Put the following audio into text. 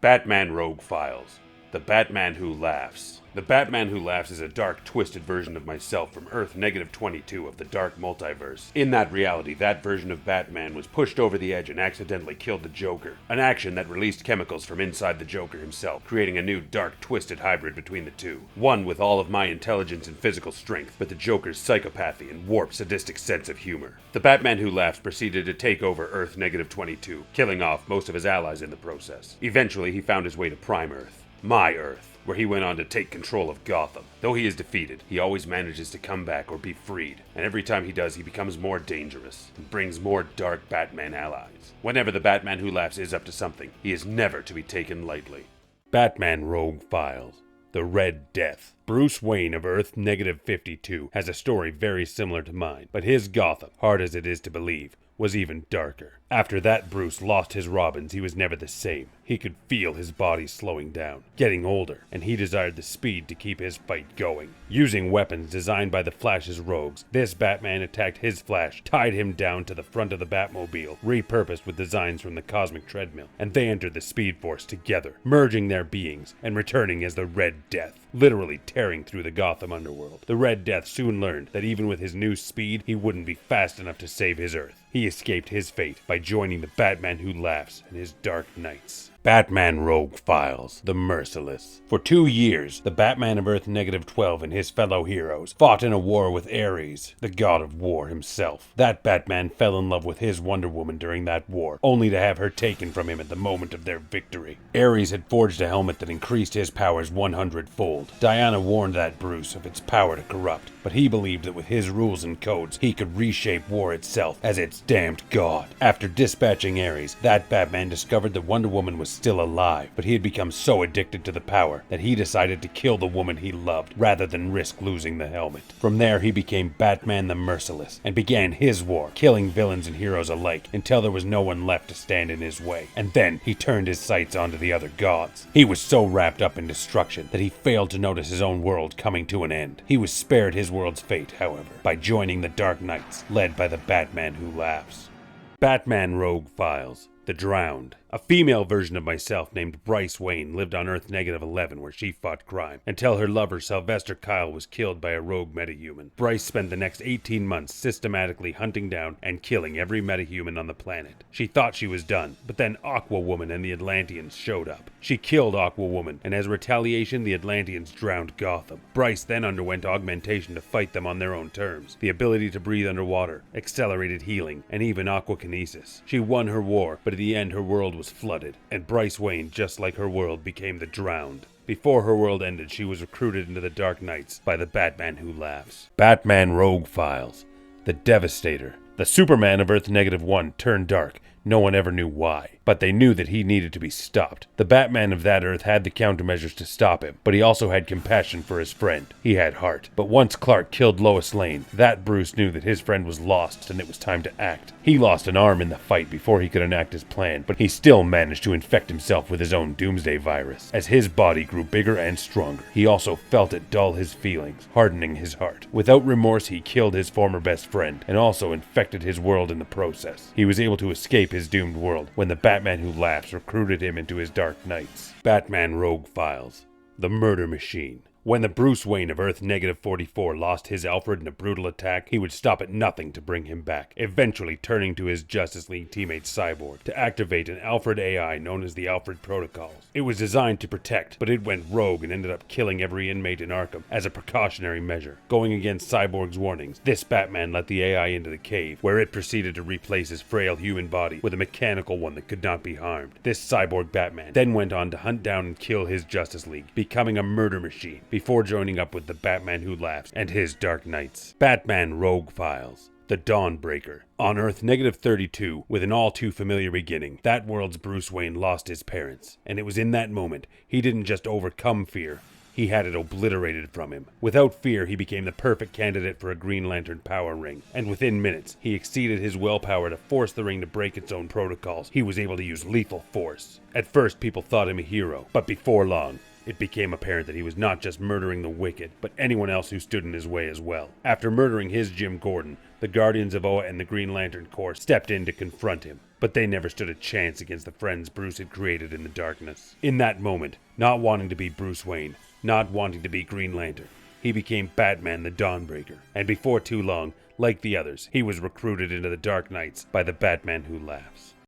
Batman Rogue Files. The Batman Who Laughs. The Batman Who Laughs is a dark, twisted version of myself from Earth -22 of the dark multiverse. In that reality, that version of Batman was pushed over the edge and accidentally killed the Joker. An action that released chemicals from inside the Joker himself, creating a new, dark, twisted hybrid between the two. One with all of my intelligence and physical strength, but the Joker's psychopathy and warped, sadistic sense of humor. The Batman Who Laughs proceeded to take over Earth -22, killing off most of his allies in the process. Eventually, he found his way to Prime Earth. My Earth, where he went on to take control of Gotham. Though he is defeated, he always manages to come back or be freed, and every time he does, he becomes more dangerous and brings more dark Batman allies. Whenever the Batman Who Laughs is up to something, he is never to be taken lightly. Batman Rogue Files. The Red Death. Bruce Wayne of Earth -52 has a story very similar to mine, but his Gotham, hard as it is to believe, was even darker. After that Bruce lost his Robins, he was never the same. He could feel his body slowing down, getting older, and he desired the speed to keep his fight going. Using weapons designed by the Flash's rogues, this Batman attacked his Flash, tied him down to the front of the Batmobile, repurposed with designs from the Cosmic Treadmill, and they entered the Speed Force together, merging their beings and returning as the Red Death, literally tearing through the Gotham underworld. The Red Death soon learned that even with his new speed, he wouldn't be fast enough to save his Earth. He escaped his fate by joining the Batman Who Laughs and his Dark Knights. Batman Rogue Files. The Merciless. For 2 years, the Batman of Earth -12 and his fellow heroes fought in a war with Ares, the god of war himself. That Batman fell in love with his Wonder Woman during that war, only to have her taken from him at the moment of their victory. Ares had forged a helmet that increased his powers 100-fold. Diana warned that Bruce of its power to corrupt, but he believed that with his rules and codes, he could reshape war itself as its damned god. After dispatching Ares, that Batman discovered that Wonder Woman was still alive, but he had become so addicted to the power that he decided to kill the woman he loved rather than risk losing the helmet. From there, he became Batman the Merciless and began his war, killing villains and heroes alike until there was no one left to stand in his way. And then he turned his sights onto the other gods. He was so wrapped up in destruction that he failed to notice his own world coming to an end. He was spared his world's fate, however, by joining the Dark Knights, led by the Batman Who Laughs. Batman Rogue Files. The Drowned. A female version of myself named Bryce Wayne lived on Earth -11 where she fought crime, until her lover Sylvester Kyle was killed by a rogue metahuman. Bryce spent the next 18 months systematically hunting down and killing every metahuman on the planet. She thought she was done, but then Aquawoman and the Atlanteans showed up. She killed Aquawoman, and as retaliation the Atlanteans drowned Gotham. Bryce then underwent augmentation to fight them on their own terms. The ability to breathe underwater, accelerated healing, and even aquakinesis. She won her war, but at the end her world was flooded, and Bryce Wayne, just like her world, became the Drowned. Before her world ended, she was recruited into the Dark Knights by the Batman Who Laughs. Batman Rogue Files. The Devastator. The Superman of Earth -1 turned dark. No one ever knew why, but they knew that he needed to be stopped. The Batman of that Earth had the countermeasures to stop him, but he also had compassion for his friend. He had heart. But once Clark killed Lois Lane, that Bruce knew that his friend was lost and it was time to act. He lost an arm in the fight before he could enact his plan, but he still managed to infect himself with his own doomsday virus. As his body grew bigger and stronger, he also felt it dull his feelings, hardening his heart. Without remorse, he killed his former best friend, and also infected his world in the process. He was able to escape his doomed world when the Batman Who Laughs recruited him into his Dark Knights. Batman Rogue Files. The Murder Machine. When the Bruce Wayne of Earth -44 lost his Alfred in a brutal attack, he would stop at nothing to bring him back, eventually turning to his Justice League teammate Cyborg to activate an Alfred AI known as the Alfred Protocols. It was designed to protect, but it went rogue and ended up killing every inmate in Arkham as a precautionary measure. Going against Cyborg's warnings, this Batman let the AI into the cave, where it proceeded to replace his frail human body with a mechanical one that could not be harmed. This Cyborg Batman then went on to hunt down and kill his Justice League, becoming a murder machine, before joining up with the Batman Who Laughs and his Dark Knights. Batman Rogue Files. The Dawnbreaker. On Earth -32, with an all too familiar beginning, that world's Bruce Wayne lost his parents, and it was in that moment he didn't just overcome fear, he had it obliterated from him. Without fear, he became the perfect candidate for a Green Lantern power ring, and within minutes, he exceeded his willpower to force the ring to break its own protocols. He was able to use lethal force. At first, people thought him a hero, but before long, it became apparent that he was not just murdering the wicked, but anyone else who stood in his way as well. After murdering his Jim Gordon, the Guardians of Oa and the Green Lantern Corps stepped in to confront him, but they never stood a chance against the friends Bruce had created in the darkness. In that moment, not wanting to be Bruce Wayne, not wanting to be Green Lantern, he became Batman the Dawnbreaker, and before too long, like the others, he was recruited into the Dark Knights by the Batman Who Laughs.